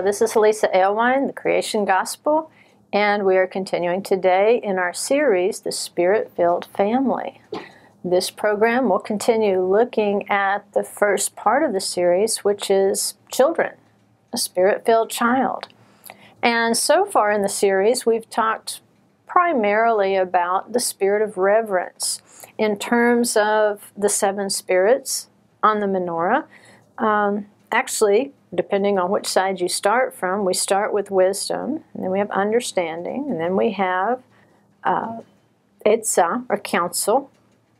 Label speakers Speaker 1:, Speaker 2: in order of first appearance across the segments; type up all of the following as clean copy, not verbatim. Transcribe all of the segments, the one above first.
Speaker 1: This is Hollisa Alewine, the Creation Gospel, and we are continuing today in our series, The Spirit-Filled Family. This program will continue looking at the first part of the series, which is children, a Spirit-Filled child. And so far in the series, we've talked primarily about the spirit of reverence in terms of the seven spirits on the menorah. Actually, depending on which side you start from, we start with wisdom, and then we have understanding, and then we have Etzah, or counsel,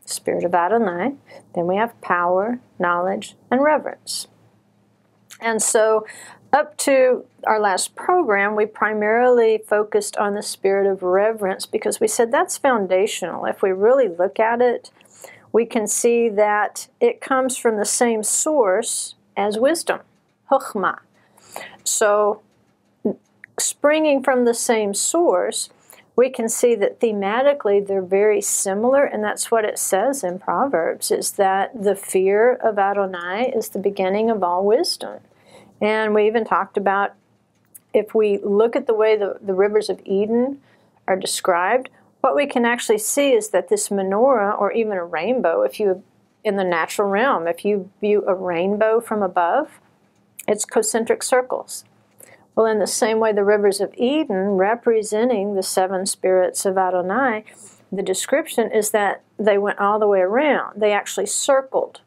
Speaker 1: spirit of Adonai. Then we have power, knowledge, and reverence. And so up to our last program, we primarily focused on the spirit of reverence because we said that's foundational. If we really look at it, we can see that it comes from the same source as wisdom, Chokhmah. So, springing from the same source, we can see that thematically they're very similar, and that's what it says in Proverbs, is that the fear of Adonai is the beginning of all wisdom. And we even talked about, if we look at the way the rivers of Eden are described, what we can actually see is that this menorah, or even a rainbow, if you, in the natural realm, if you view a rainbow from above, it's concentric circles. Well, in the same way, the rivers of Eden, representing the seven spirits of Adonai, the description is that they went all the way around. They actually circled.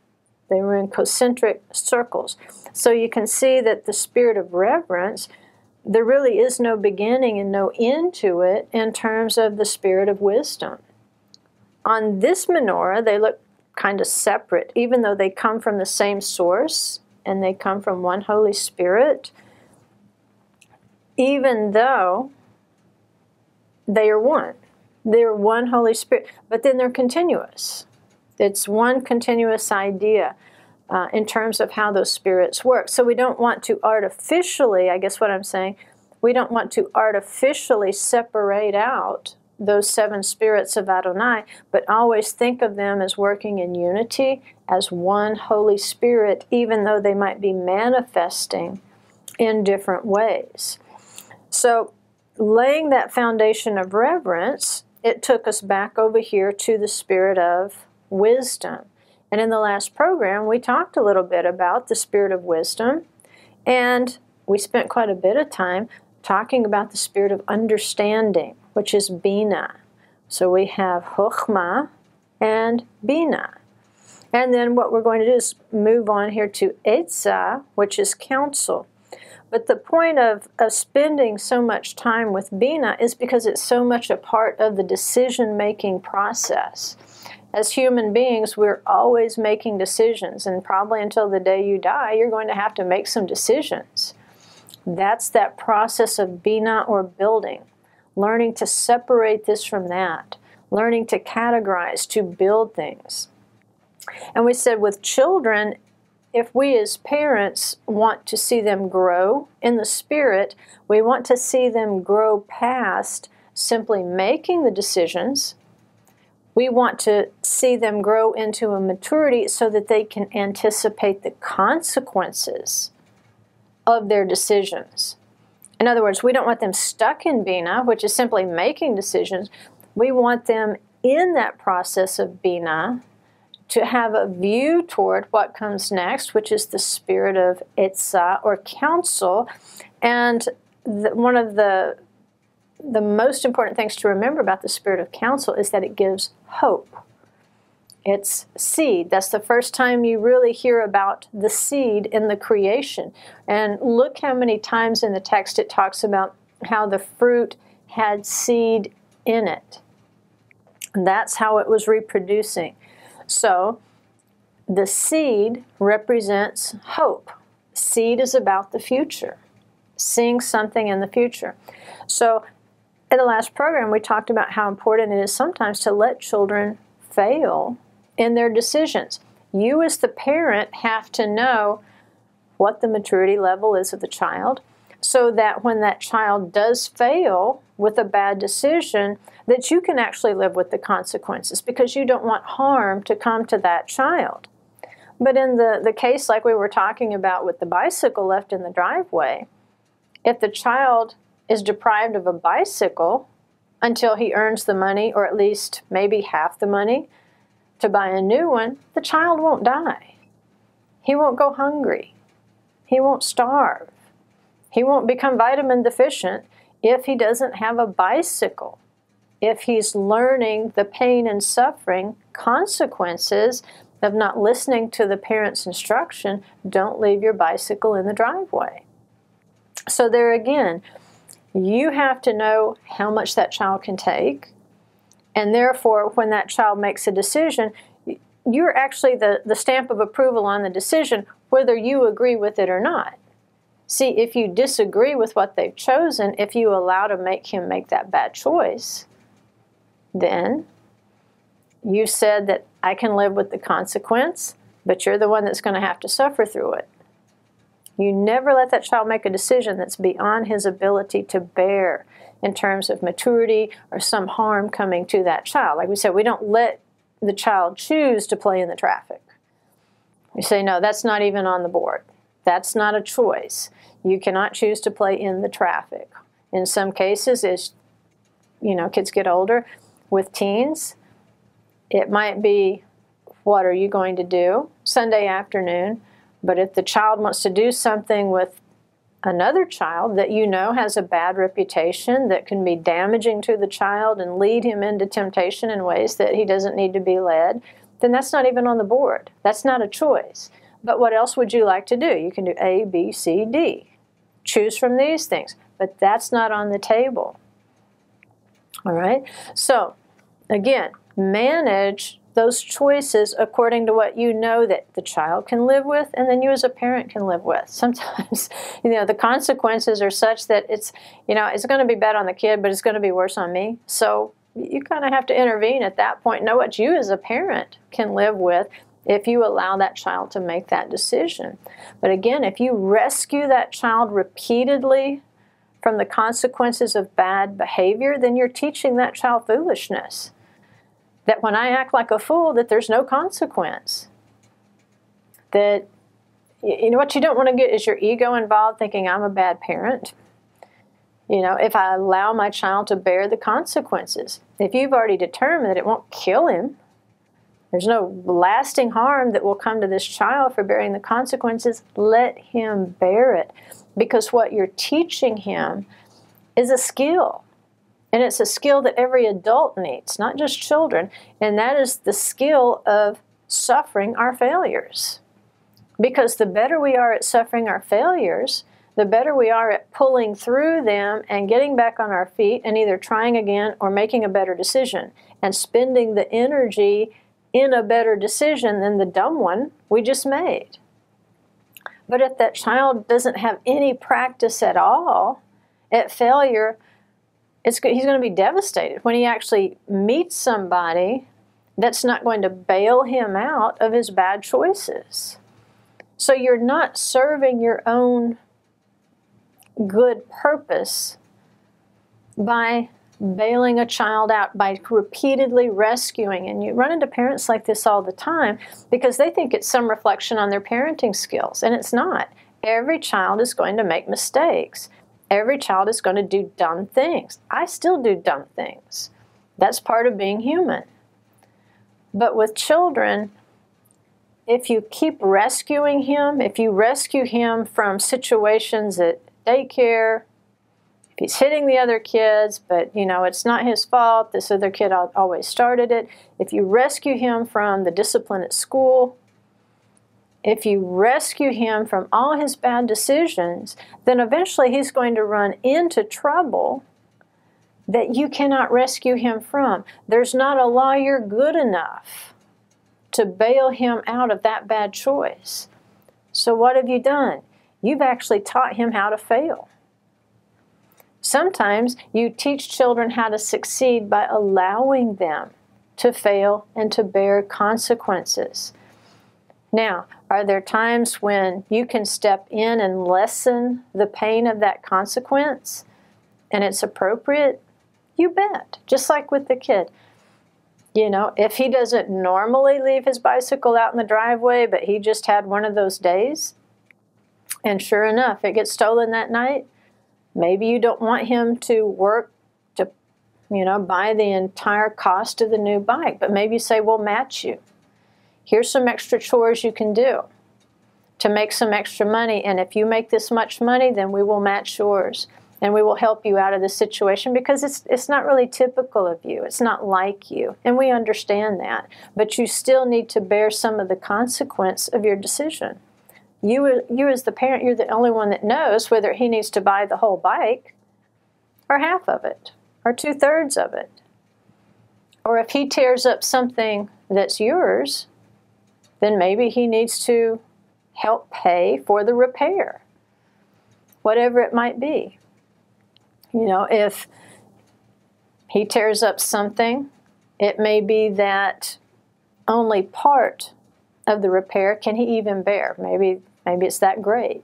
Speaker 1: They were in concentric circles. So you can see that the spirit of reverence, there really is no beginning and no end to it in terms of the spirit of wisdom. On this menorah, they look kind of separate, even though they come from the same source and they come from one Holy Spirit, even though they are one. They're one Holy Spirit, but then they're continuous. It's one continuous idea in terms of how those spirits work. So we don't want to artificially, I guess what I'm saying, we don't want to artificially separate out those seven spirits of Adonai, but always think of them as working in unity as one Holy Spirit, even though they might be manifesting in different ways. So laying that foundation of reverence, it took us back over here to the spirit of wisdom. And in the last program, we talked a little bit about the spirit of wisdom, and we spent quite a bit of time talking about the spirit of understanding, which is Bina. So we have Chokhmah and Bina. And then what we're going to do is move on here to Etzah, which is counsel. But the point of spending so much time with Bina is because it's so much a part of the decision-making process. As human beings, we're always making decisions, and probably until the day you die, you're going to have to make some decisions. That's that process of Bina, or building, learning to separate this from that, learning to categorize, to build things. And we said with children, if we as parents want to see them grow in the Spirit, we want to see them grow past simply making the decisions. We want to see them grow into a maturity so that they can anticipate the consequences of their decisions. In other words, we don't want them stuck in Bina, which is simply making decisions. We want them in that process of Bina to have a view toward what comes next, which is the spirit of Etzah, or counsel. And one of the most important things to remember about the spirit of counsel is that it gives hope. It's seed. That's the first time you really hear about the seed in the creation. And look how many times in the text it talks about how the fruit had seed in it. And that's how it was reproducing. So the seed represents hope. Seed is about the future, seeing something in the future. So in the last program, we talked about how important it is sometimes to let children fail in their decisions. You as the parent have to know what the maturity level is of the child, so that when that child does fail with a bad decision, that you can actually live with the consequences, because you don't want harm to come to that child. But in the case like we were talking about with the bicycle left in the driveway, if the child is deprived of a bicycle until he earns the money, or at least maybe half the money, to buy a new one, the child won't die. He won't go hungry. He won't starve. He won't become vitamin deficient if he doesn't have a bicycle. If he's learning the pain and suffering consequences of not listening to the parent's instruction, don't leave your bicycle in the driveway. So there again, you have to know how much that child can take, and therefore when that child makes a decision, you're actually the stamp of approval on the decision, whether you agree with it or not. See, if you disagree with what they've chosen, if you allow to make him make that bad choice, then you said that I can live with the consequence, but you're the one that's going to have to suffer through it. You never let that child make a decision that's beyond his ability to bear in terms of maturity or some harm coming to that child. Like we said, we don't let the child choose to play in the traffic. We say, no, that's not even on the board. That's not a choice. You cannot choose to play in the traffic. In some cases, as kids get older, with teens, it might be, what are you going to do Sunday afternoon? But if the child wants to do something with another child that has a bad reputation, that can be damaging to the child and lead him into temptation in ways that he doesn't need to be led, then that's not even on the board. That's not a choice. But what else would you like to do? You can do A, B, C, D. Choose from these things. But that's not on the table. All right? So, again, manage those choices according to what you know that the child can live with and then you as a parent can live with. Sometimes, the consequences are such that it's going to be bad on the kid, but it's going to be worse on me. So you kind of have to intervene at that point, know what you as a parent can live with if you allow that child to make that decision. But again, if you rescue that child repeatedly from the consequences of bad behavior, then you're teaching that child foolishness. That when I act like a fool, that there's no consequence. That, what you don't want to get is your ego involved thinking I'm a bad parent. If I allow my child to bear the consequences. If you've already determined that it won't kill him, there's no lasting harm that will come to this child for bearing the consequences, let him bear it. Because what you're teaching him is a skill. And it's a skill that every adult needs, not just children. And that is the skill of suffering our failures. Because the better we are at suffering our failures, the better we are at pulling through them and getting back on our feet and either trying again or making a better decision and spending the energy in a better decision than the dumb one we just made. But if that child doesn't have any practice at all at failure, he's going to be devastated when he actually meets somebody that's not going to bail him out of his bad choices. So you're not serving your own good purpose by bailing a child out, by repeatedly rescuing. And you run into parents like this all the time because they think it's some reflection on their parenting skills, and it's not. Every child is going to make mistakes. Every child is going to do dumb things. I still do dumb things. That's part of being human. But with children, if you keep rescuing him, if you rescue him from situations at daycare, if he's hitting the other kids, but it's not his fault, this other kid always started it. If you rescue him from the discipline at school, if you rescue him from all his bad decisions, then eventually he's going to run into trouble that you cannot rescue him from. There's not a lawyer good enough to bail him out of that bad choice. So what have you done? You've actually taught him how to fail. Sometimes you teach children how to succeed by allowing them to fail and to bear consequences. Now, are there times when you can step in and lessen the pain of that consequence and it's appropriate? You bet. Just like with the kid. If he doesn't normally leave his bicycle out in the driveway, but he just had one of those days, and sure enough, it gets stolen that night, Maybe you don't want him to work to, buy the entire cost of the new bike, but maybe you say, we'll match you. Here's some extra chores you can do to make some extra money, and if you make this much money, then we will match yours, and we will help you out of this situation, because it's not really typical of you. It's not like you, and we understand that, but you still need to bear some of the consequence of your decision. You as the parent, you're the only one that knows whether he needs to buy the whole bike or half of it or 2/3 of it. Or if he tears up something that's yours, then maybe he needs to help pay for the repair, whatever it might be. If he tears up something, it may be that only part of the repair can he even bear. Maybe it's that great.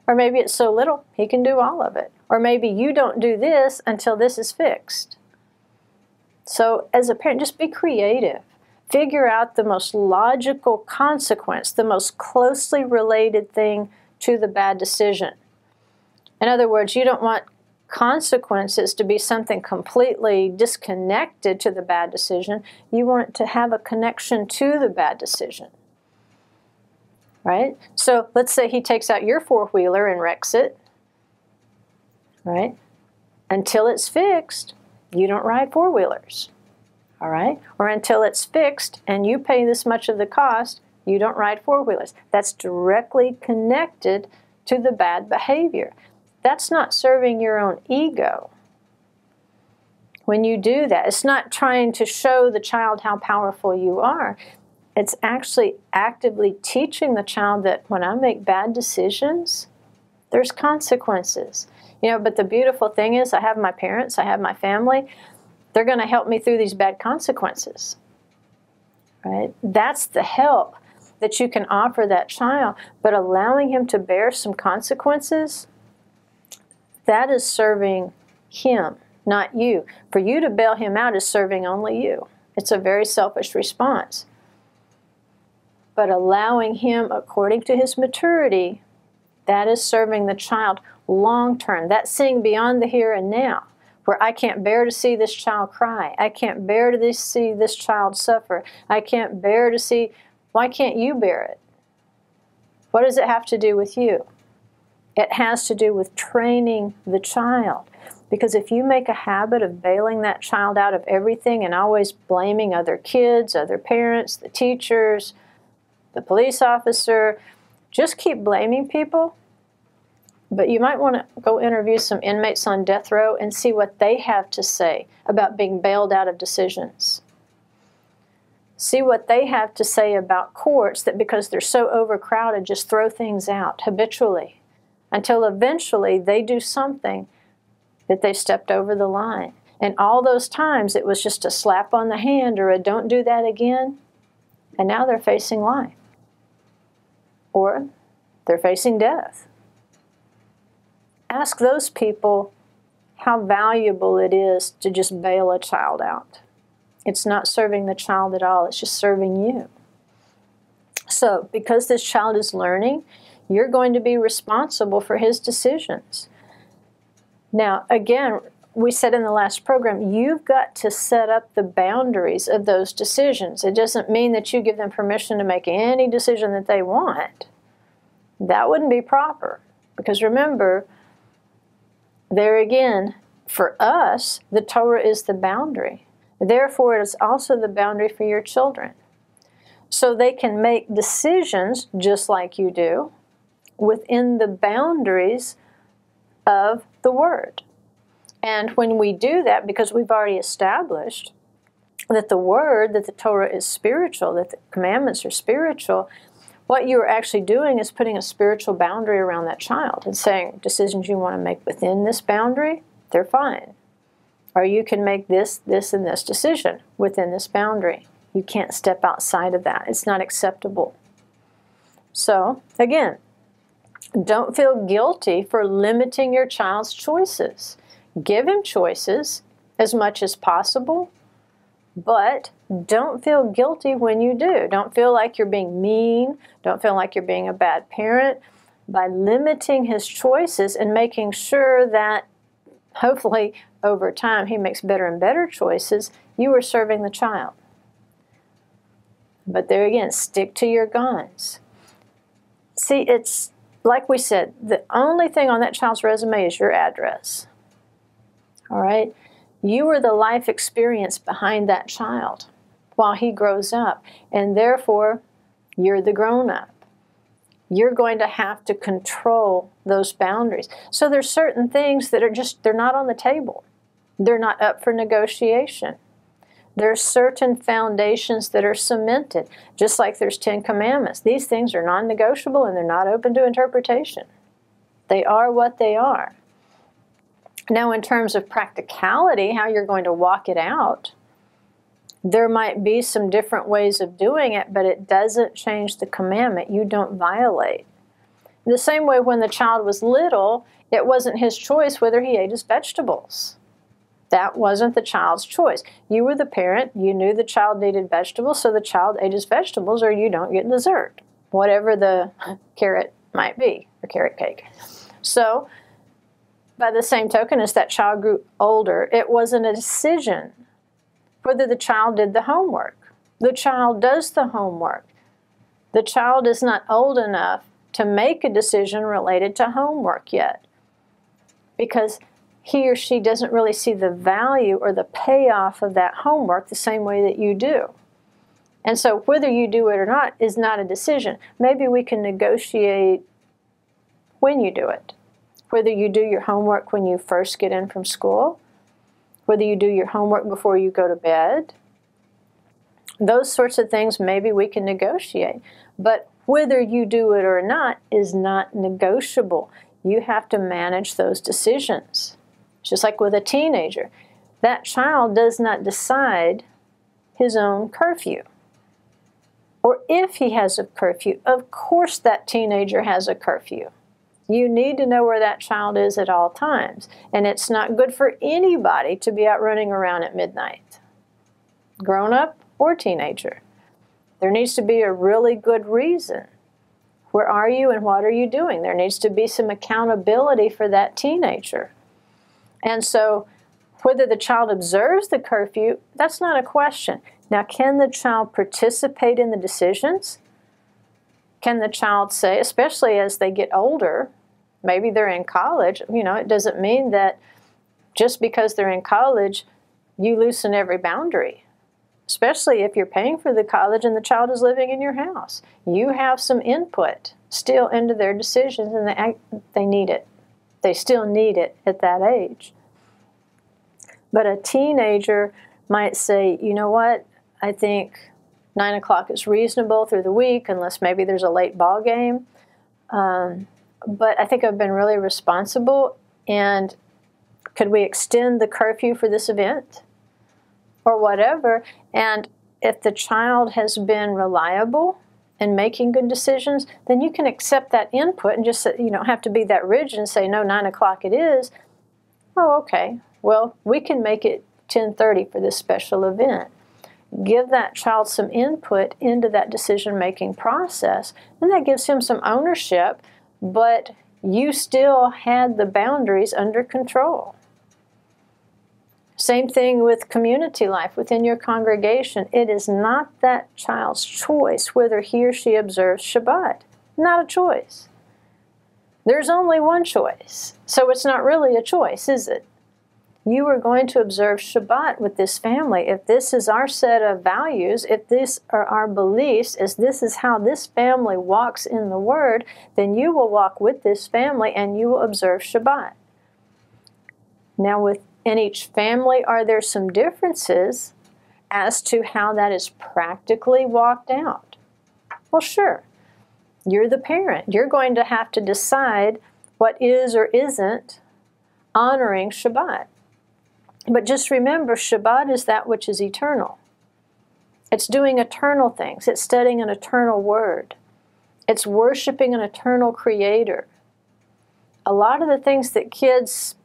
Speaker 1: Or maybe it's so little he can do all of it. Or maybe you don't do this until this is fixed. So as a parent, just be creative. Figure out the most logical consequence, the most closely related thing to the bad decision. In other words, you don't want consequences to be something completely disconnected to the bad decision. You want it to have a connection to the bad decision. Right? So let's say he takes out your four-wheeler and wrecks it. Right? Until it's fixed, you don't ride four-wheelers. All right? Or until it's fixed and you pay this much of the cost, you don't ride four-wheelers. That's directly connected to the bad behavior. That's not serving your own ego. When you do that, it's not trying to show the child how powerful you are. It's actually actively teaching the child that when I make bad decisions, there's consequences. But the beautiful thing is I have my parents, I have my family. They're going to help me through these bad consequences. Right? That's the help that you can offer that child. But allowing him to bear some consequences, that is serving him, not you. For you to bail him out is serving only you. It's a very selfish response. But allowing him, according to his maturity, that is serving the child long term. That's seeing beyond the here and now, where I can't bear to see this child cry. I can't bear to see this child suffer. I can't bear to see, why can't you bear it? What does it have to do with you? It has to do with training the child. Because if you make a habit of bailing that child out of everything and always blaming other kids, other parents, the teachers, the police officer, just keep blaming people. But you might want to go interview some inmates on death row and see what they have to say about being bailed out of decisions. See what they have to say about courts that, because they're so overcrowded, just throw things out habitually until eventually they do something that they stepped over the line. And all those times it was just a slap on the hand or a don't do that again, and now they're facing life. Or they're facing death. Ask those people how valuable it is to just bail a child out. It's not serving the child at all, it's just serving you. So, because this child is learning, you're going to be responsible for his decisions. Now, again, we said in the last program, you've got to set up the boundaries of those decisions. It doesn't mean that you give them permission to make any decision that they want. That wouldn't be proper. Because remember, there again, for us, the Torah is the boundary. Therefore, it is also the boundary for your children. So they can make decisions, just like you do, within the boundaries of the Word. And when we do that, because we've already established that the Word, that the Torah is spiritual, that the commandments are spiritual, what you're actually doing is putting a spiritual boundary around that child and saying, decisions you want to make within this boundary, they're fine. Or you can make this, this, and this decision within this boundary. You can't step outside of that. It's not acceptable. So, again, don't feel guilty for limiting your child's choices. Give him choices as much as possible, but don't feel guilty when you do. Don't feel like you're being mean. Don't feel like you're being a bad parent. by limiting his choices and making sure that hopefully over time he makes better and better choices, you are serving the child. But there again, stick to your guns. See, it's like we said, the only thing on that child's resume is your address. All right? You are the life experience behind that child while he grows up. And therefore, you're the grown-up. You're going to have to control those boundaries. So there's certain things that are just, they're not on the table. They're not up for negotiation. There's certain foundations that are cemented, just like there's 10 commandments. These things are non-negotiable and they're not open to interpretation. They are what they are. Now, in terms of practicality, how you're going to walk it out, there might be some different ways of doing it, but it doesn't change the commandment. You don't violate. The same way when the child was little, it wasn't his choice whether he ate his vegetables. That wasn't the child's choice. You were the parent. You knew the child needed vegetables, so the child ate his vegetables, or you don't get dessert, whatever the carrot might be, or carrot cake. So, by the same token, as that child grew older, it wasn't a decision whether the child did the homework. The child does the homework. The child is not old enough to make a decision related to homework yet, because he or she doesn't really see the value or the payoff of that homework the same way that you do. And so whether you do it or not is not a decision. Maybe we can negotiate when you do it. Whether you do your homework when you first get in from school, whether you do your homework before you go to bed. Those sorts of things maybe we can negotiate. But whether you do it or not is not negotiable. You have to manage those decisions. Just like with a teenager, that child does not decide his own curfew. Or if he has a curfew, of course that teenager has a curfew. You need to know where that child is at all times. And it's not good for anybody to be out running around at midnight, grown up or teenager. There needs to be a really good reason. Where are you and what are you doing? There needs to be some accountability for that teenager. And so whether the child observes the curfew, that's not a question. Now, can the child participate in the decisions? Can the child say, especially as they get older, maybe they're in college, it doesn't mean that just because they're in college, you loosen every boundary. Especially if you're paying for the college and the child is living in your house. You have some input still into their decisions, and they need it. They still need it at that age. But a teenager might say, you know what, I think 9 o'clock is reasonable through the week, unless maybe there's a late ball game. But I think I've been really responsible, and could we extend the curfew for this event? Or whatever. And if the child has been reliable and making good decisions, then you can accept that input and just, you don't have to be that rigid and say, no, 9 o'clock it is. Oh, okay. Well, we can make it 10:30 for this special event. Give that child some input into that decision-making process, and that gives him some ownership, but you still had the boundaries under control. Same thing with community life within your congregation. It is not that child's choice whether he or she observes Shabbat. Not a choice. There's only one choice. So it's not really a choice, is it? You are going to observe Shabbat with this family. If this is our set of values, if these are our beliefs, if this is how this family walks in the Word, then you will walk with this family and you will observe Shabbat. Now, within each family, are there some differences as to how that is practically walked out? Well, sure. You're the parent. You're going to have to decide what is or isn't honoring Shabbat. But just remember, Shabbat is that which is eternal. It's doing eternal things. It's studying an eternal word. It's worshiping an eternal creator. A lot of the things that kids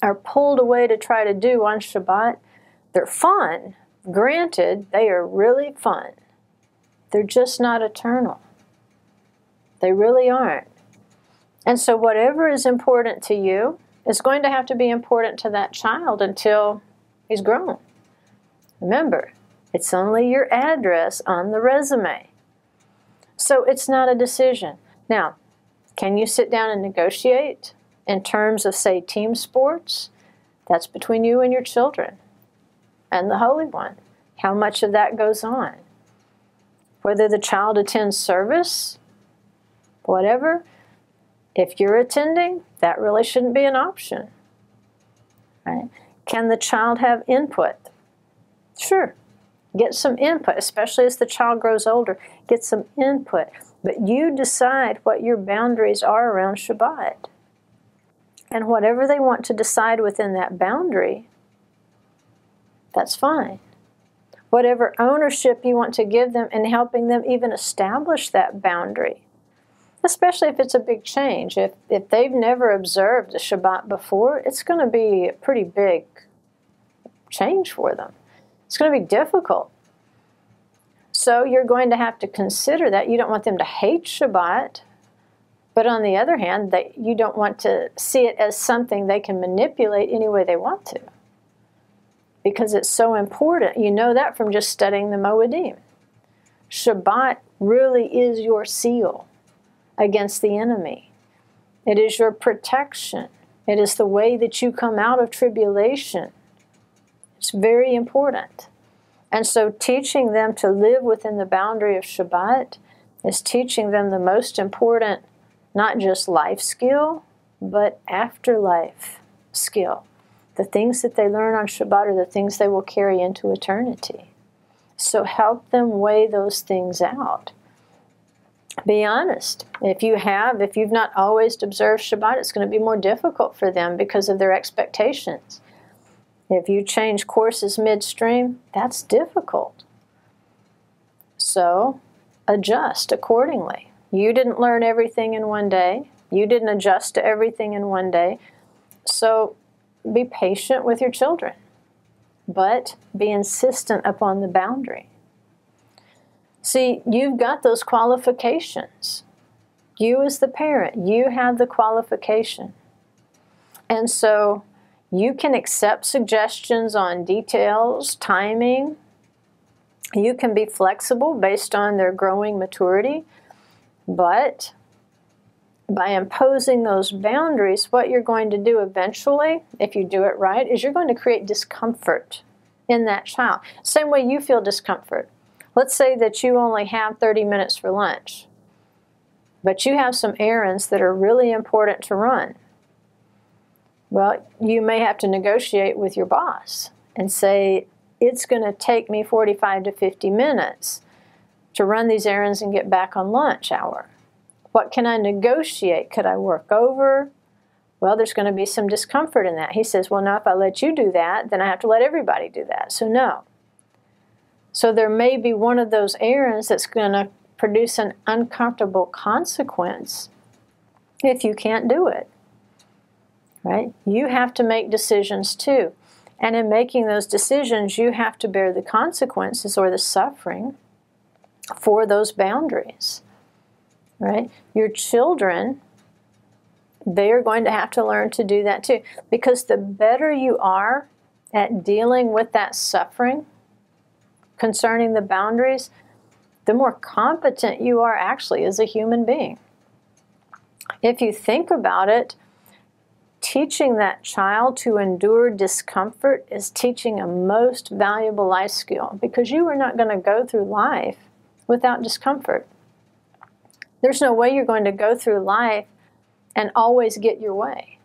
Speaker 1: are pulled away to try to do on Shabbat, they're fun. Granted, they are really fun. They're just not eternal. They really aren't. And so whatever is important to you is going to have to be important to that child until he's grown. Remember, it's only your address on the resume. So it's not a decision. Now, can you sit down and negotiate in terms of, say, team sports? That's between you and your children and the Holy One. How much of that goes on? Whether the child attends service, whatever, if you're attending, that really shouldn't be an option. Right? Can the child have input? Sure. Get some input, especially as the child grows older. Get some input. But you decide what your boundaries are around Shabbat. And whatever they want to decide within that boundary, that's fine. Whatever ownership you want to give them in helping them even establish that boundary, especially if it's a big change. If they've never observed a Shabbat before, it's going to be a pretty big change for them. It's going to be difficult. So you're going to have to consider that. You don't want them to hate Shabbat, but on the other hand, you don't want to see it as something they can manipulate any way they want to, because it's so important. You know that from just studying the Moedim. Shabbat really is your seal against the enemy. It is your protection. It is the way that you come out of tribulation. It's very important. And so teaching them to live within the boundary of Shabbat is teaching them the most important, not just life skill, but afterlife skill. The things that they learn on Shabbat are the things they will carry into eternity. So help them weigh those things out. Be honest. If you've not always observed Shabbat, it's going to be more difficult for them because of their expectations. If you change courses midstream, that's difficult. So adjust accordingly. You didn't learn everything in one day. You didn't adjust to everything in one day. So be patient with your children, but be insistent upon the boundary. See, you've got those qualifications. You as the parent, you have the qualification. And so you can accept suggestions on details, timing. You can be flexible based on their growing maturity. But by imposing those boundaries, what you're going to do eventually, if you do it right, is you're going to create discomfort in that child. Same way you feel discomfort. Let's say that you only have 30 minutes for lunch, but you have some errands that are really important to run. Well, you may have to negotiate with your boss and say, it's going to take me 45 to 50 minutes to run these errands and get back on lunch hour. What can I negotiate? Could I work over? Well, there's going to be some discomfort in that. He says, well, no, if I let you do that, then I have to let everybody do that. So no. So there may be one of those errands that's going to produce an uncomfortable consequence if you can't do it. Right? You have to make decisions too. And in making those decisions, you have to bear the consequences or the suffering for those boundaries. Right? Your children, they are going to have to learn to do that too. Because the better you are at dealing with that suffering concerning the boundaries, the more competent you are actually as a human being. If you think about it, teaching that child to endure discomfort is teaching a most valuable life skill, because you are not going to go through life without discomfort. There's no way you're going to go through life and always get your way.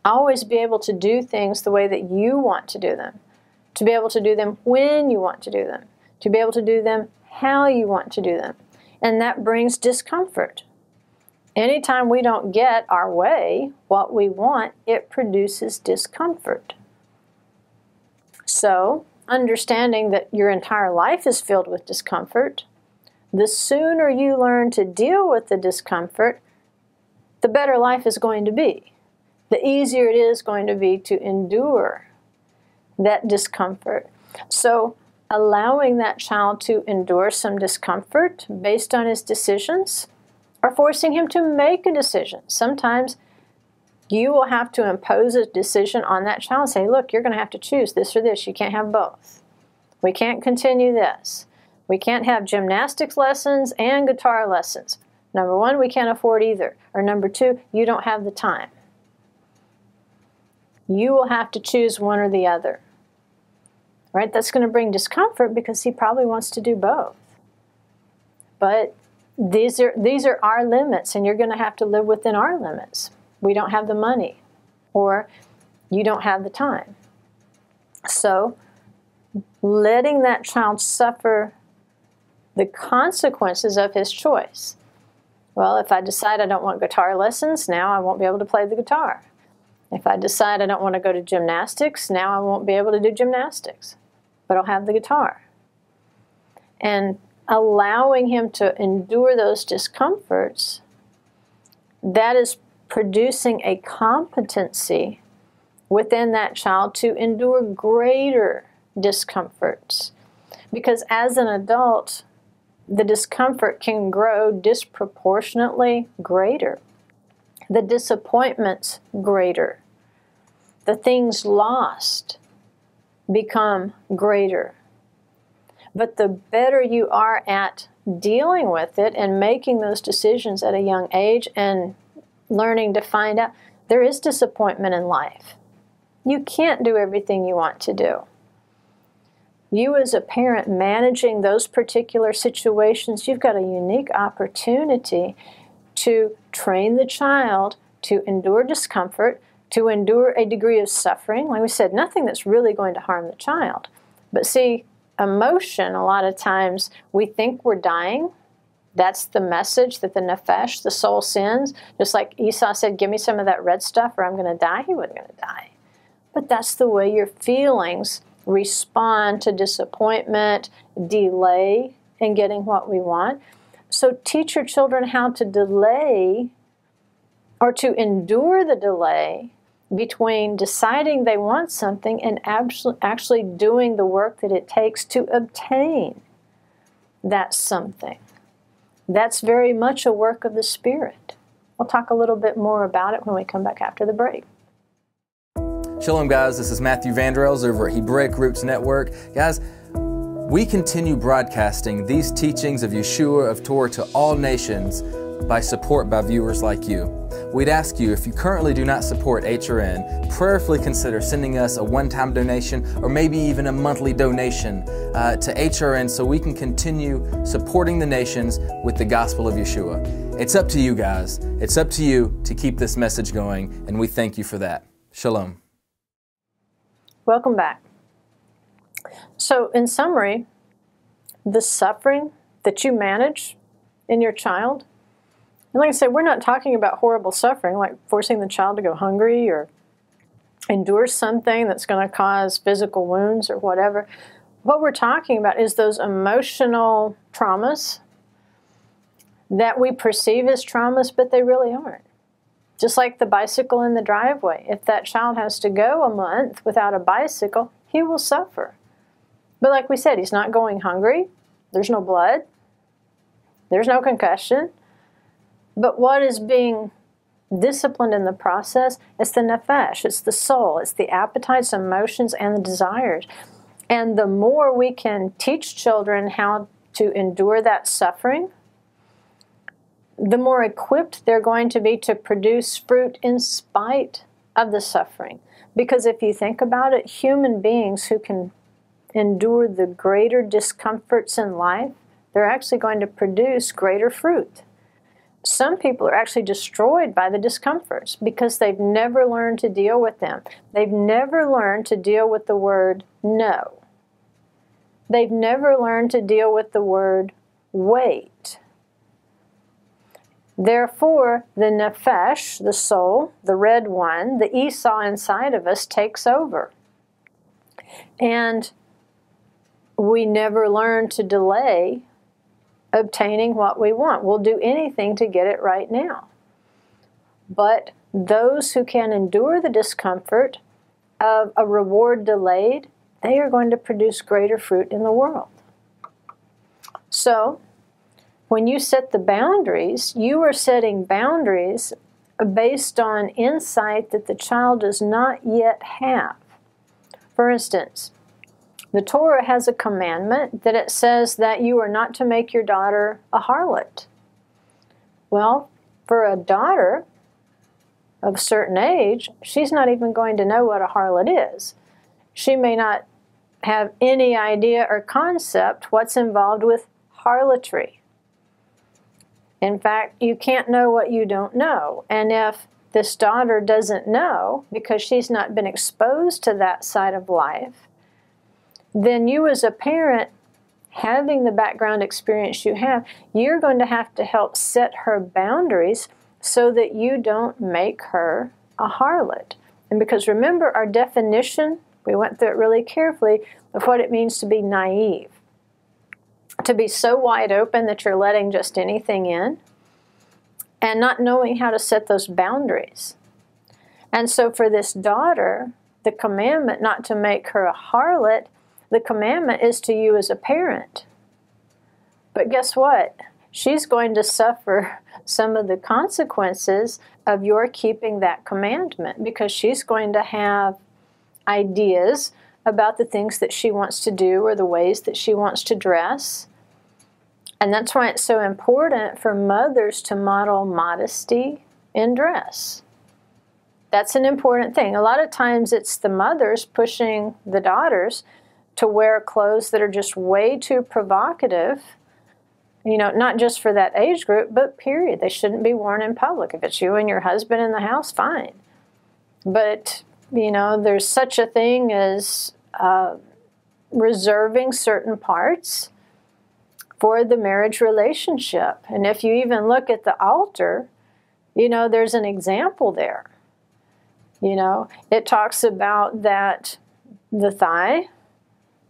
Speaker 1: Always be able to do things the way that you want to do them. To be able to do them when you want to do them. To be able to do them how you want to do them. And that brings discomfort. Anytime we don't get our way, what we want, it produces discomfort. So, understanding that your entire life is filled with discomfort, the sooner you learn to deal with the discomfort, the better life is going to be. The easier it is going to be to endure that discomfort. So, allowing that child to endure some discomfort based on his decisions or forcing him to make a decision. Sometimes you will have to impose a decision on that child and say, look, you're going to have to choose this or this. You can't have both. We can't continue this. We can't have gymnastics lessons and guitar lessons. Number one, we can't afford either. Or number two, you don't have the time. You will have to choose one or the other. Right? That's going to bring discomfort because he probably wants to do both. But these are our limits, and you're going to have to live within our limits. We don't have the money, or you don't have the time. So letting that child suffer the consequences of his choice. Well, if I decide I don't want guitar lessons, now I won't be able to play the guitar. If I decide I don't want to go to gymnastics, now I won't be able to do gymnastics, but I'll have the guitar. And allowing him to endure those discomforts, that is producing a competency within that child to endure greater discomforts. Because as an adult, the discomfort can grow disproportionately greater. The disappointments greater. The things lost become greater. But the better you are at dealing with it and making those decisions at a young age and learning to find out, there is disappointment in life. You can't do everything you want to do. You as a parent managing those particular situations, you've got a unique opportunity to train the child to endure discomfort, to endure a degree of suffering. Like we said, nothing that's really going to harm the child. But see, emotion, a lot of times we think we're dying. That's the message that the nefesh, the soul, sends. Just like Esau said, give me some of that red stuff or I'm going to die. He wasn't going to die. But that's the way your feelings respond to disappointment, delay in getting what we want. So teach your children how to delay or to endure the delay between deciding they want something and actually doing the work that it takes to obtain that something. That's very much a work of the Spirit. We'll talk a little bit more about it when we come back after the break.
Speaker 2: Shalom, guys. This is Matthew Vanderels over at Hebraic Roots Network. Guys, we continue broadcasting these teachings of Yeshua, of Torah, to all nations by support by viewers like you. We'd ask you, if you currently do not support HRN, prayerfully consider sending us a one-time donation or maybe even a monthly donation to HRN so we can continue supporting the nations with the gospel of Yeshua. It's up to you, guys. It's up to you to keep this message going, and we thank you for that. Shalom.
Speaker 1: Welcome back. So, in summary, the suffering that you manage in your child, and like I said, we're not talking about horrible suffering, like forcing the child to go hungry or endure something that's going to cause physical wounds or whatever. What we're talking about is those emotional traumas that we perceive as traumas, but they really aren't. Just like the bicycle in the driveway. If that child has to go a month without a bicycle, he will suffer. But like we said, he's not going hungry. There's no blood. There's no concussion. But what is being disciplined in the process is the nefesh. It's the soul. It's the appetites, emotions, and the desires. And the more we can teach children how to endure that suffering, the more equipped they're going to be to produce fruit in spite of the suffering. Because if you think about it, human beings who can endure the greater discomforts in life, they're actually going to produce greater fruit. Some people are actually destroyed by the discomforts because they've never learned to deal with them. They've never learned to deal with the word no. They've never learned to deal with the word wait. Therefore, the nefesh, the soul, the red one, the Esau inside of us takes over. And we never learn to delay obtaining what we want. We'll do anything to get it right now. But those who can endure the discomfort of a reward delayed, they are going to produce greater fruit in the world. So, When you set the boundaries, you are setting boundaries based on insight that the child does not yet have. For instance, the Torah has a commandment that it says that you are not to make your daughter a harlot. Well, for a daughter of a certain age, she's not even going to know what a harlot is. She may not have any idea or concept what's involved with harlotry. In fact, you can't know what you don't know. And if this daughter doesn't know, because she's not been exposed to that side of life, then you as a parent, having the background experience you have, you're going to have to help set her boundaries so that you don't make her a harlot. And because remember our definition, we went through it really carefully, of what it means to be naive. To be so wide open that you're letting just anything in and not knowing how to set those boundaries. And so for this daughter, the commandment not to make her a harlot, the commandment is to you as a parent. But guess what? She's going to suffer some of the consequences of your keeping that commandment, because she's going to have ideas about the things that she wants to do or the ways that she wants to dress. And that's why it's so important for mothers to model modesty in dress. That's an important thing. A lot of times it's the mothers pushing the daughters to wear clothes that are just way too provocative, you know, not just for that age group, but period. They shouldn't be worn in public. If it's you and your husband in the house, fine. But, you know, there's such a thing as reserving certain parts for the marriage relationship. And if you even look at the altar, you know, there's an example there. You know, it talks about that the thigh,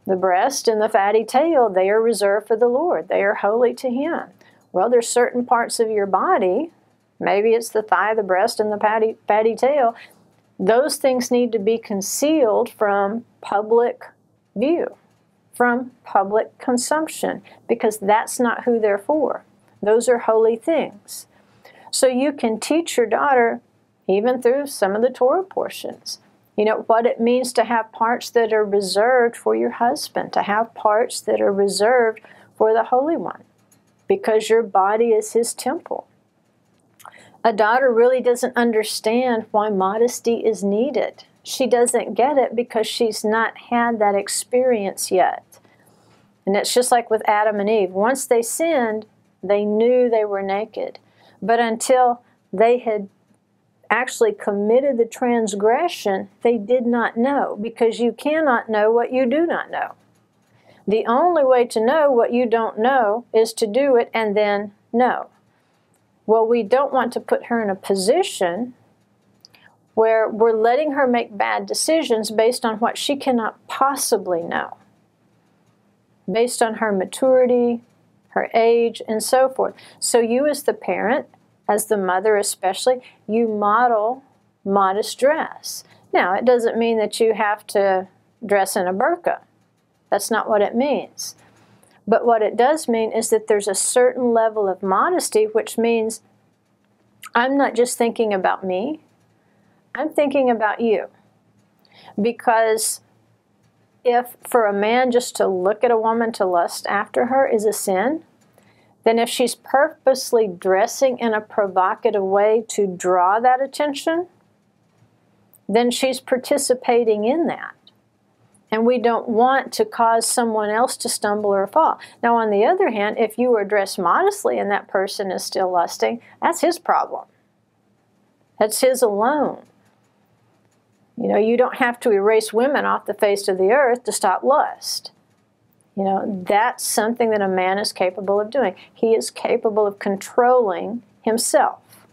Speaker 1: the breast, and the fatty tail, they are reserved for the Lord. They are holy to Him. Well, there's certain parts of your body, maybe it's the thigh, the breast, and the fatty tail, those things need to be concealed from public view, from public consumption, because that's not who they're for. Those are holy things. So you can teach your daughter, even through some of the Torah portions, you know, what it means to have parts that are reserved for your husband, to have parts that are reserved for the Holy One, because your body is His temple. A daughter really doesn't understand why modesty is needed. She doesn't get it because she's not had that experience yet. And it's just like with Adam and Eve. Once they sinned, they knew they were naked. But until they had actually committed the transgression, they did not know, because you cannot know what you do not know. The only way to know what you don't know is to do it and then know. Well, we don't want to put her in a position where we're letting her make bad decisions based on what she cannot possibly know, based on her maturity, her age, and so forth. So you as the parent, as the mother especially, you model modest dress. Now, it doesn't mean that you have to dress in a burqa. That's not what it means. But what it does mean is that there's a certain level of modesty, which means I'm not just thinking about me, I'm thinking about you. Because if for a man just to look at a woman to lust after her is a sin, then if she's purposely dressing in a provocative way to draw that attention, then she's participating in that. And we don't want to cause someone else to stumble or fall. Now, on the other hand, if you are dressed modestly and that person is still lusting, that's his problem. That's his alone. You know, you don't have to erase women off the face of the earth to stop lust. You know, that's something that a man is capable of doing. He is capable of controlling himself.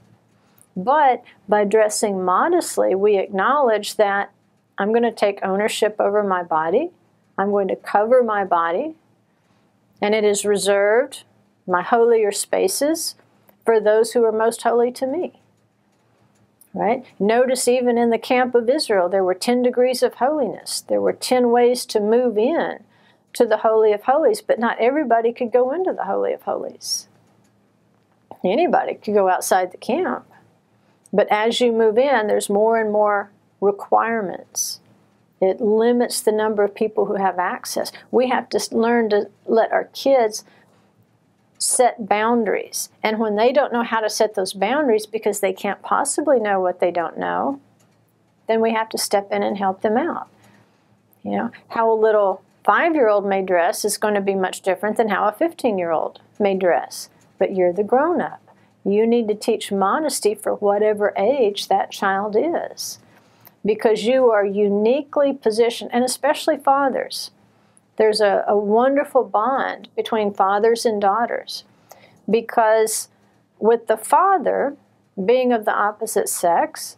Speaker 1: But by dressing modestly, we acknowledge that I'm going to take ownership over my body. I'm going to cover my body. And it is reserved, my holier spaces, for those who are most holy to me. Right? Notice even in the camp of Israel, there were 10 degrees of holiness. There were 10 ways to move in to the Holy of Holies, but not everybody could go into the Holy of Holies. Anybody could go outside the camp. But as you move in, there's more and more requirements. It limits the number of people who have access. We have to learn to let our kids set boundaries. And when they don't know how to set those boundaries because they can't possibly know what they don't know, then we have to step in and help them out. You know, how a little 5-year-old may dress is going to be much different than how a 15-year-old may dress. But you're the grown-up. You need to teach modesty for whatever age that child is, because you are uniquely positioned, and especially fathers. There's a wonderful bond between fathers and daughters, because with the father being of the opposite sex,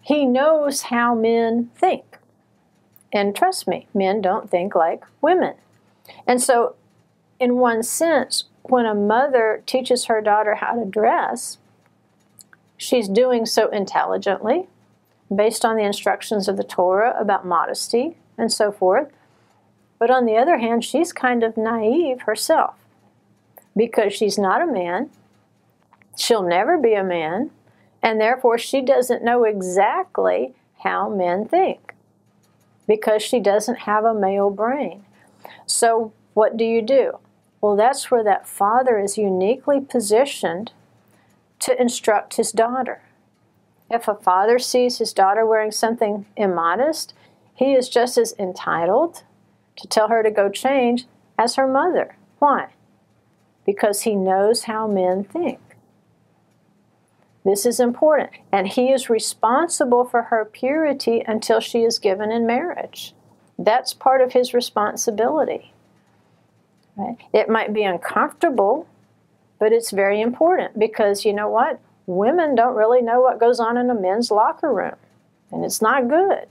Speaker 1: he knows how men think. And trust me, men don't think like women. And so, in one sense, when a mother teaches her daughter how to dress, she's doing so intelligently, based on the instructions of the Torah about modesty and so forth. But on the other hand, she's kind of naive herself, because she's not a man, she'll never be a man, and therefore she doesn't know exactly how men think, because she doesn't have a male brain. So what do? Well, that's where that father is uniquely positioned to instruct his daughter. If a father sees his daughter wearing something immodest, he is just as entitled to tell her to go change as her mother. Why? Because he knows how men think. This is important. And he is responsible for her purity until she is given in marriage. That's part of his responsibility. Right? It might be uncomfortable, but it's very important, because you know what? Women don't really know what goes on in a men's locker room, and it's not good.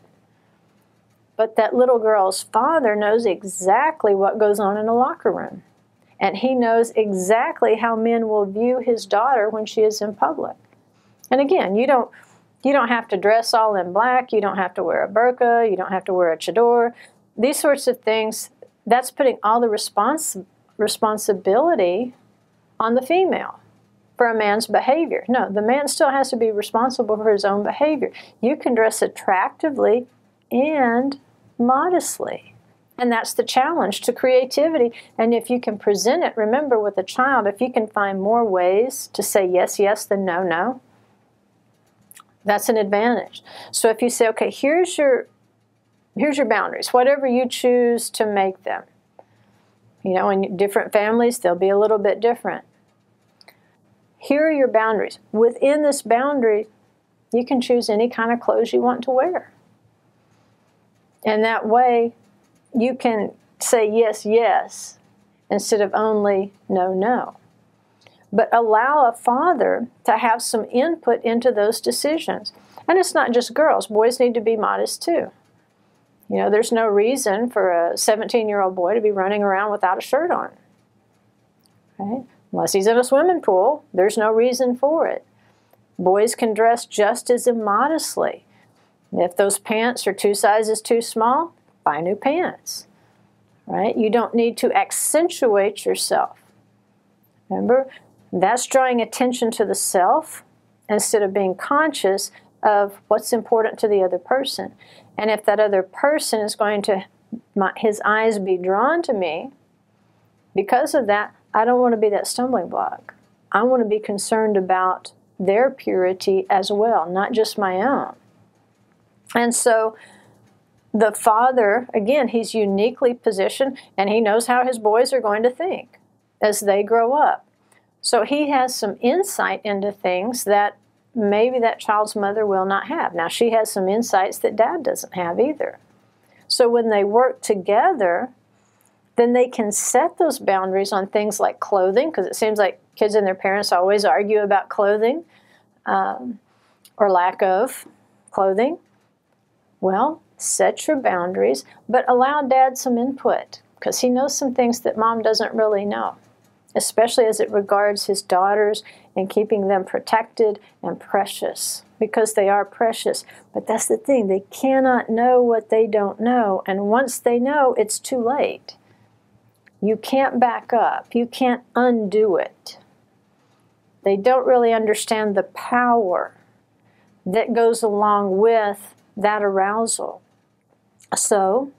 Speaker 1: But that little girl's father knows exactly what goes on in a locker room, and he knows exactly how men will view his daughter when she is in public. And again, you don't have to dress all in black, you don't have to wear a burqa, you don't have to wear a chador. These sorts of things, that's putting all the responsibility on the female for a man's behavior. No, the man still has to be responsible for his own behavior. You can dress attractively and modestly. And that's the challenge to creativity. And if you can present it, remember with a child, if you can find more ways to say yes, yes than no, no, that's an advantage. So if you say, okay, here's your boundaries, whatever you choose to make them. You know, in different families, they'll be a little bit different. Here are your boundaries. Within this boundary, you can choose any kind of clothes you want to wear. And that way, you can say yes, yes, instead of only no, no. But allow a father to have some input into those decisions. And it's not just girls. Boys need to be modest too. You know, there's no reason for a 17-year-old boy to be running around without a shirt on. Right? Unless he's in a swimming pool, there's no reason for it. Boys can dress just as immodestly. If those pants are 2 sizes too small, buy new pants. Right? You don't need to accentuate yourself. Remember, that's drawing attention to the self instead of being conscious of what's important to the other person. And if that other person is going to, his eyes be drawn to me, because of that, I don't want to be that stumbling block. I want to be concerned about their purity as well, not just my own. And so the father, again, he's uniquely positioned, and he knows how his boys are going to think as they grow up. So he has some insight into things that maybe that child's mother will not have. Now, she has some insights that dad doesn't have either. So when they work together, then they can set those boundaries on things like clothing, because it seems like kids and their parents always argue about clothing or lack of clothing. Well, set your boundaries, but allow dad some input, because he knows some things that mom doesn't really know, especially as it regards his daughters and keeping them protected and precious, because they are precious. But that's the thing, they cannot know what they don't know, and once they know, it's too late. You can't back up. You can't undo it. They don't really understand the power that goes along with that arousal. So,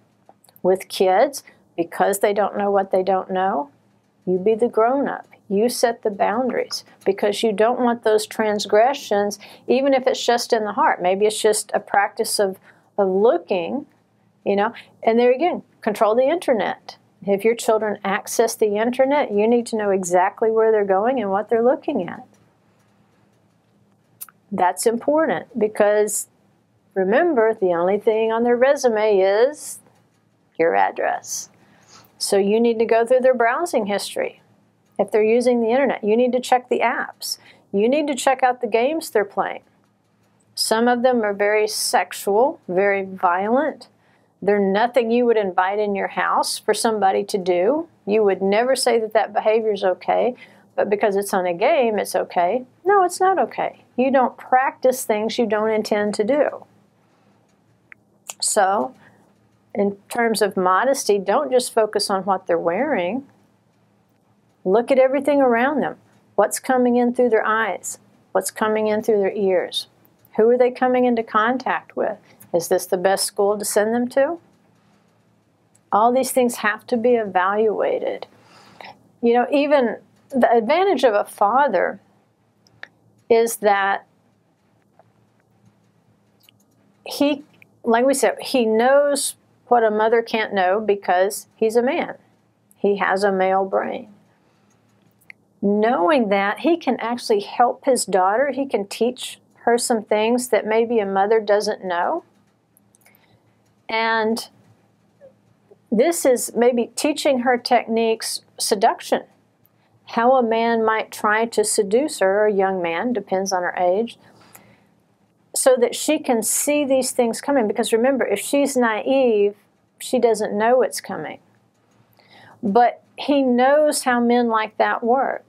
Speaker 1: with kids, because they don't know what they don't know, you be the grown-up. You set the boundaries because you don't want those transgressions, even if it's just in the heart. Maybe it's just a practice of looking, you know. And there again, control the internet. If your children access the internet, you need to know exactly where they're going and what they're looking at. That's important because, remember, the only thing on their resume is your address. So you need to go through their browsing history. If they're using the internet, you need to check the apps. You need to check out the games they're playing. Some of them are very sexual, very violent. They're nothing you would invite in your house for somebody to do. You would never say that that behavior is okay, but because it's on a game, it's okay. No, it's not okay. You don't practice things you don't intend to do. So, in terms of modesty, don't just focus on what they're wearing. Look at everything around them. What's coming in through their eyes? What's coming in through their ears? Who are they coming into contact with? Is this the best school to send them to? All these things have to be evaluated. You know, even the advantage of a father is that he, like we said, he knows what a mother can't know because he's a man. He has a male brain. Knowing that, he can actually help his daughter. He can teach her some things that maybe a mother doesn't know. And this is maybe teaching her techniques, seduction, how a man might try to seduce her, or a young man, depends on her age, so that she can see these things coming. Because remember, if she's naive, she doesn't know it's coming. But he knows how men like that work.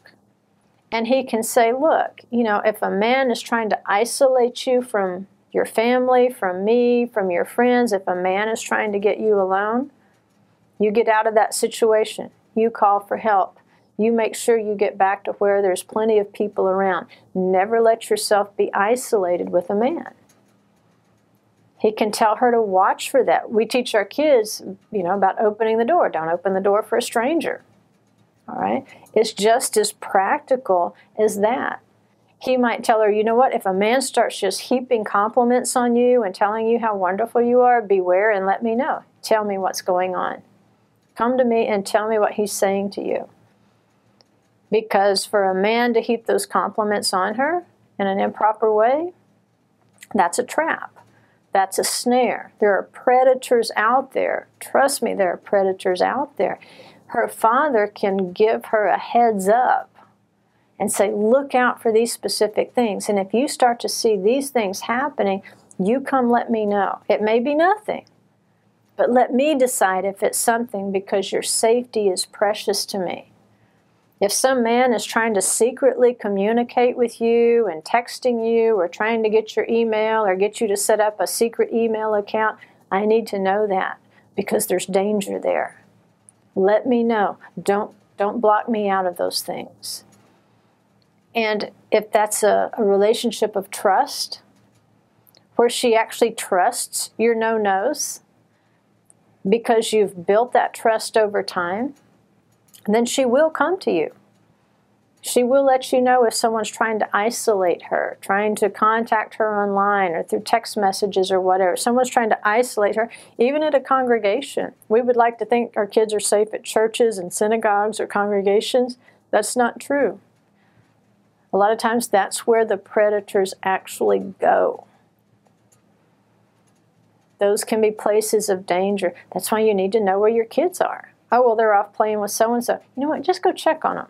Speaker 1: And he can say, look, you know, if a man is trying to isolate you from your family, from me, from your friends, if a man is trying to get you alone, you get out of that situation. You call for help. You make sure you get back to where there's plenty of people around. Never let yourself be isolated with a man. He can tell her to watch for that. We teach our kids, you know, about opening the door. Don't open the door for a stranger. All right? It's just as practical as that. He might tell her, you know what, if a man starts just heaping compliments on you and telling you how wonderful you are, beware and let me know. Tell me what's going on. Come to me and tell me what he's saying to you. Because for a man to heap those compliments on her in an improper way, that's a trap. That's a snare. There are predators out there. Trust me, there are predators out there. Her father can give her a heads up and say, look out for these specific things. And if you start to see these things happening, you come let me know. It may be nothing, but let me decide if it's something, because your safety is precious to me. If some man is trying to secretly communicate with you and texting you or trying to get your email or get you to set up a secret email account, I need to know that because there's danger there. Let me know. Don't block me out of those things. And if that's a relationship of trust, where she actually trusts your no-nos because you've built that trust over time, then she will come to you. She will let you know if someone's trying to isolate her, trying to contact her online or through text messages or whatever. Someone's trying to isolate her, even at a congregation. We would like to think our kids are safe at churches and synagogues or congregations. That's not true. A lot of times that's where the predators actually go. Those can be places of danger. That's why you need to know where your kids are. Oh, well, they're off playing with so-and-so. You know what? Just go check on them.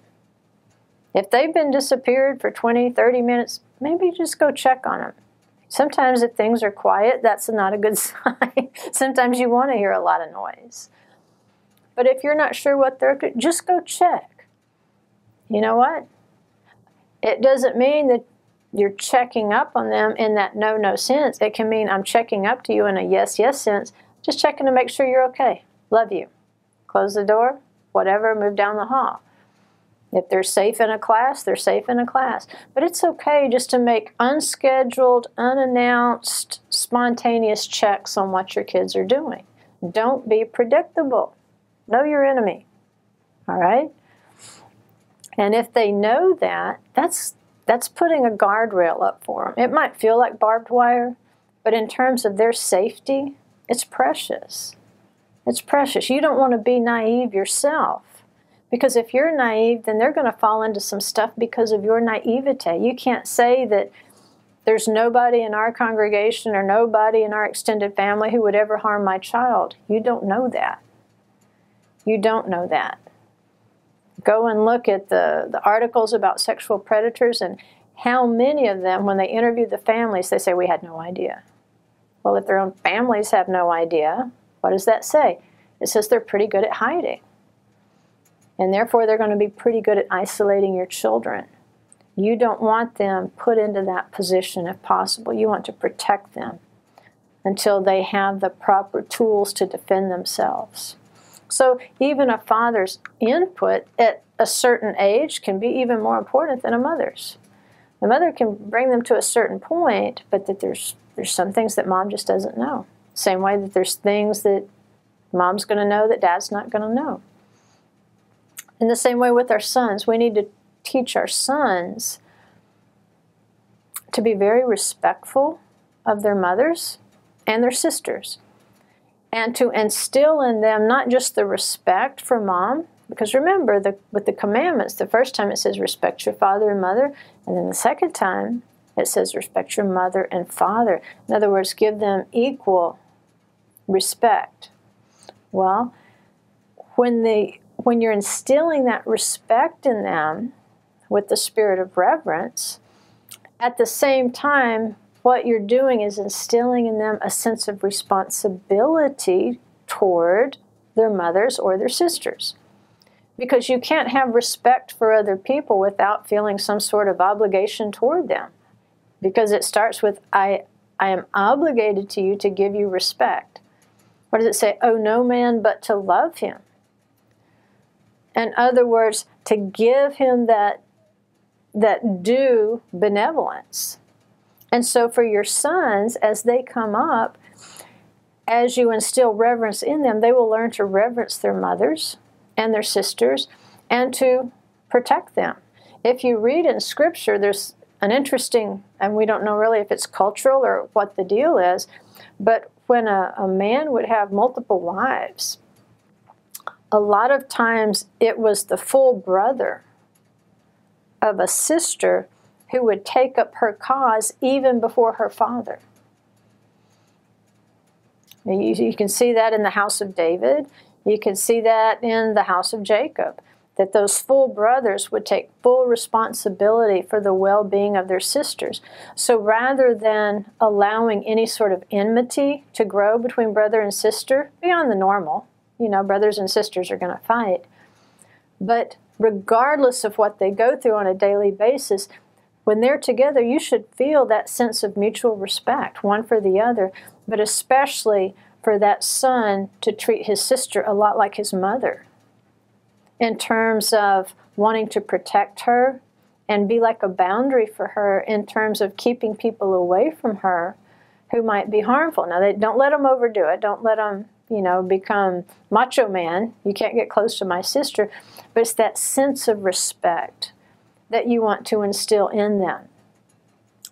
Speaker 1: If they've been disappeared for 20, 30 minutes, maybe just go check on them. Sometimes if things are quiet, that's not a good sign. Sometimes you want to hear a lot of noise. But if you're not sure what they're doing, just go check. You know what? It doesn't mean that you're checking up on them in that no sense. It can mean I'm checking up to you in a yes sense. Just checking to make sure you're okay. Love you. Close the door, whatever, move down the hall. If they're safe in a class, they're safe in a class. But it's okay just to make unscheduled, unannounced, spontaneous checks on what your kids are doing. Don't be predictable. Know your enemy. All right? And if they know that, that's putting a guardrail up for them. It might feel like barbed wire, but in terms of their safety, it's precious. It's precious. You don't want to be naive yourself. Because if you're naive, then they're going to fall into some stuff because of your naivete. You can't say that there's nobody in our congregation or nobody in our extended family who would ever harm my child. You don't know that. You don't know that. Go and look at the articles about sexual predators, and how many of them, when they interview the families, they say, we had no idea. Well, if their own families have no idea, what does that say? It says they're pretty good at hiding. And therefore, they're going to be pretty good at isolating your children. You don't want them put into that position if possible. You want to protect them until they have the proper tools to defend themselves. So even a father's input at a certain age can be even more important than a mother's. The mother can bring them to a certain point, but that there's some things that mom just doesn't know. Same way that there's things that mom's going to know that dad's not going to know. In the same way with our sons, we need to teach our sons to be very respectful of their mothers and their sisters, and to instill in them not just the respect for mom, because remember, with the commandments, the first time it says respect your father and mother, and then the second time it says respect your mother and father. In other words, give them equal respect. Well, when you're instilling that respect in them with the spirit of reverence, at the same time, what you're doing is instilling in them a sense of responsibility toward their mothers or their sisters. Because you can't have respect for other people without feeling some sort of obligation toward them. Because it starts with, I am obligated to you to give you respect. What does it say? Owe no man but to love him. In other words, to give him that due benevolence. And so for your sons, as they come up, as you instill reverence in them, they will learn to reverence their mothers and their sisters and to protect them. If you read in Scripture, there's an interesting, and we don't know really if it's cultural or what the deal is, but when a man would have multiple wives, a lot of times it was the full brother of a sister who would take up her cause even before her father. You can see that in the house of David. You can see that in the house of Jacob, that those full brothers would take full responsibility for the well-being of their sisters. So rather than allowing any sort of enmity to grow between brother and sister, beyond the normal, brothers and sisters are going to fight, but regardless of what they go through on a daily basis, when they're together, you should feel that sense of mutual respect, one for the other, but especially for that son to treat his sister a lot like his mother, in terms of wanting to protect her and be like a boundary for her in terms of keeping people away from her who might be harmful. Now, don't let them overdo it. Don't let them, become macho man. You can't get close to my sister. But it's that sense of respect that you want to instill in them.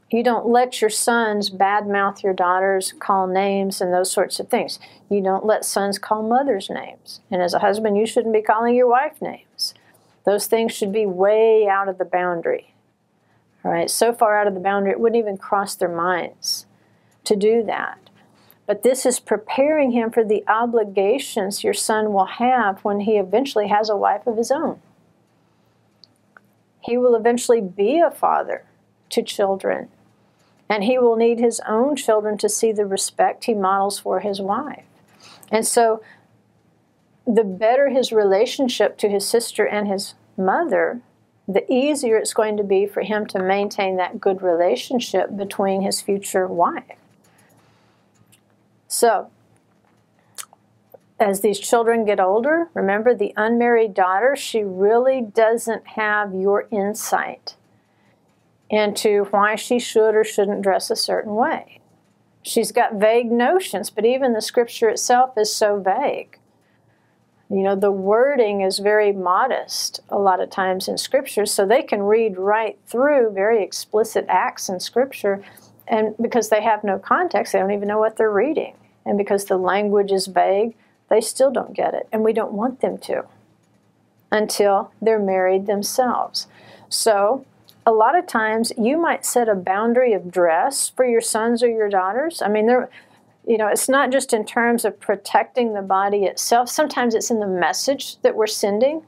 Speaker 1: You don't let your sons badmouth your daughters, call names, and those sorts of things. You don't let sons call mothers names. And as a husband, you shouldn't be calling your wife names. Those things should be way out of the boundary. All right, so far out of the boundary, it wouldn't even cross their minds to do that. But this is preparing him for the obligations your son will have when he eventually has a wife of his own. He will eventually be a father to children, and he will need his own children to see the respect he models for his wife. And so the better his relationship to his sister and his mother, the easier it's going to be for him to maintain that good relationship between his future wife. So as these children get older, remember the unmarried daughter, she really doesn't have your insight into why she should or shouldn't dress a certain way. She's got vague notions, but even the scripture itself is so vague. You know, the wording is very modest a lot of times in scripture, so they can read right through very explicit acts in scripture, and because they have no context, they don't even know what they're reading. And because the language is vague, they still don't get it, and we don't want them to until they're married themselves. So a lot of times you might set a boundary of dress for your sons or your daughters. I mean, you know, it's not just in terms of protecting the body itself. Sometimes it's in the message that we're sending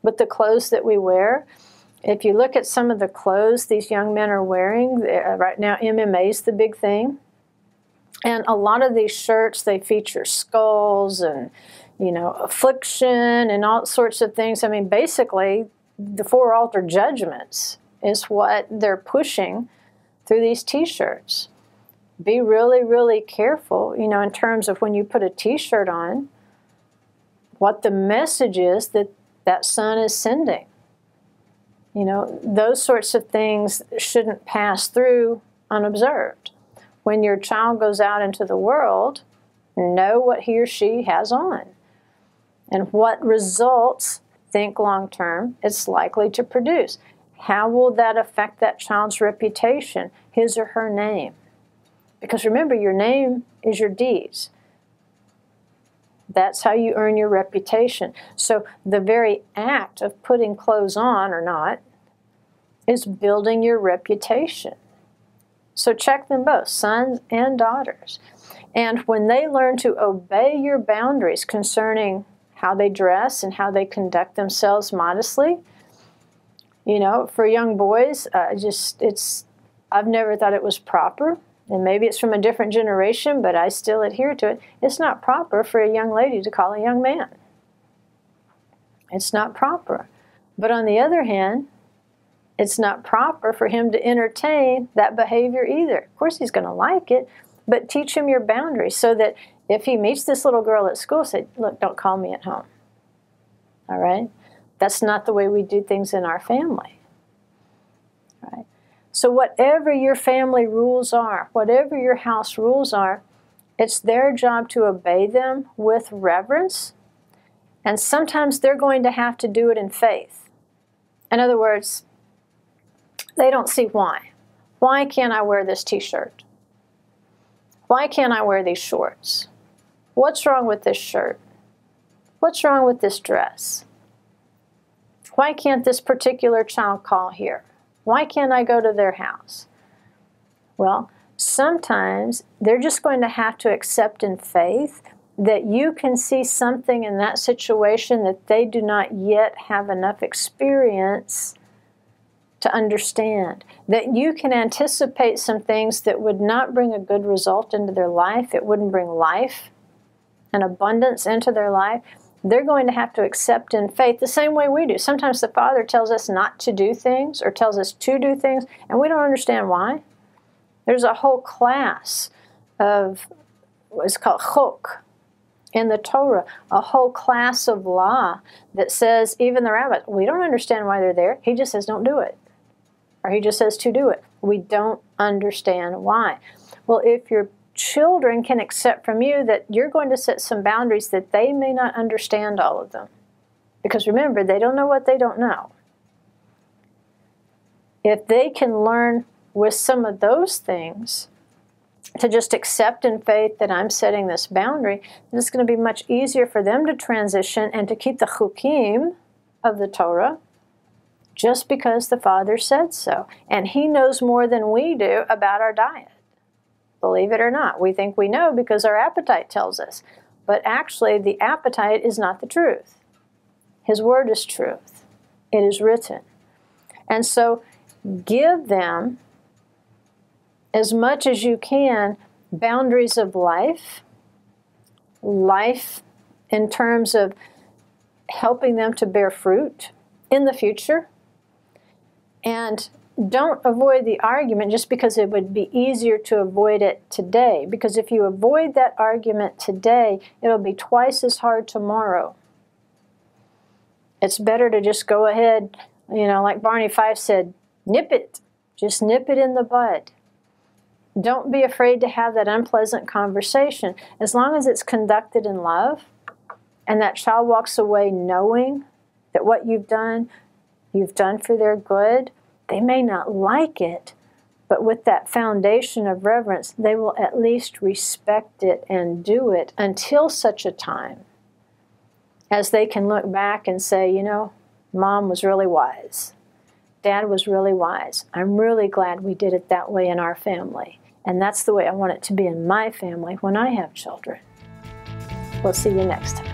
Speaker 1: with the clothes that we wear. If you look at some of the clothes these young men are wearing, right now MMA is the big thing. And a lot of these shirts, they feature skulls and, you know, affliction and all sorts of things. I mean, basically, the 4 altar judgments is what they're pushing through these T-shirts. Be really, really careful, you know, in terms of when you put a T-shirt on, what the message is that that son is sending. You know, those sorts of things shouldn't pass through unobserved. When your child goes out into the world, know what he or she has on and what results, think long term, it's likely to produce. How will that affect that child's reputation, his or her name? Because remember, your name is your deeds. That's how you earn your reputation. So the very act of putting clothes on or not is building your reputation. So check them both, sons and daughters. And when they learn to obey your boundaries concerning how they dress and how they conduct themselves modestly, you know, for young boys, I've never thought it was proper. And maybe it's from a different generation, but I still adhere to it. It's not proper for a young lady to call a young man. It's not proper. But on the other hand, it's not proper for him to entertain that behavior either. Of course, he's going to like it, but teach him your boundaries so that if he meets this little girl at school, say, look, don't call me at home. All right? That's not the way we do things in our family. All right? So whatever your family rules are, whatever your house rules are, it's their job to obey them with reverence. And sometimes they're going to have to do it in faith. In other words, they don't see why. Why can't I wear this T-shirt? Why can't I wear these shorts? What's wrong with this shirt? What's wrong with this dress? Why can't this particular child call here? Why can't I go to their house? Well, sometimes they're just going to have to accept in faith that you can see something in that situation that they do not yet have enough experience to understand. That you can anticipate some things that would not bring a good result into their life. It wouldn't bring life and abundance into their life. They're going to have to accept in faith the same way we do. Sometimes the Father tells us not to do things or tells us to do things, and we don't understand why. There's a whole class of what's called chok in the Torah, a whole class of law that says, even the rabbis, we don't understand why they're there. He just says, don't do it. Or he just says to do it. We don't understand why. Well, if your children can accept from you that you're going to set some boundaries that they may not understand all of them. Because remember, they don't know what they don't know. If they can learn with some of those things to just accept in faith that I'm setting this boundary, then it's going to be much easier for them to transition and to keep the chukim of the Torah just because the Father said so. And He knows more than we do about our diet. Believe it or not. We think we know because our appetite tells us. But actually, the appetite is not the truth. His word is truth. It is written. And so, give them, as much as you can, boundaries of life. Life in terms of helping them to bear fruit in the future. And don't avoid the argument just because it would be easier to avoid it today. Because if you avoid that argument today, it'll be twice as hard tomorrow. It's better to just go ahead, you know, like Barney Fife said, nip it. Just nip it in the bud. Don't be afraid to have that unpleasant conversation. As long as it's conducted in love, and that child walks away knowing that what you've done for their good. They may not like it, but with that foundation of reverence, they will at least respect it and do it until such a time as they can look back and say, you know, Mom was really wise. Dad was really wise. I'm really glad we did it that way in our family. And that's the way I want it to be in my family when I have children. We'll see you next time.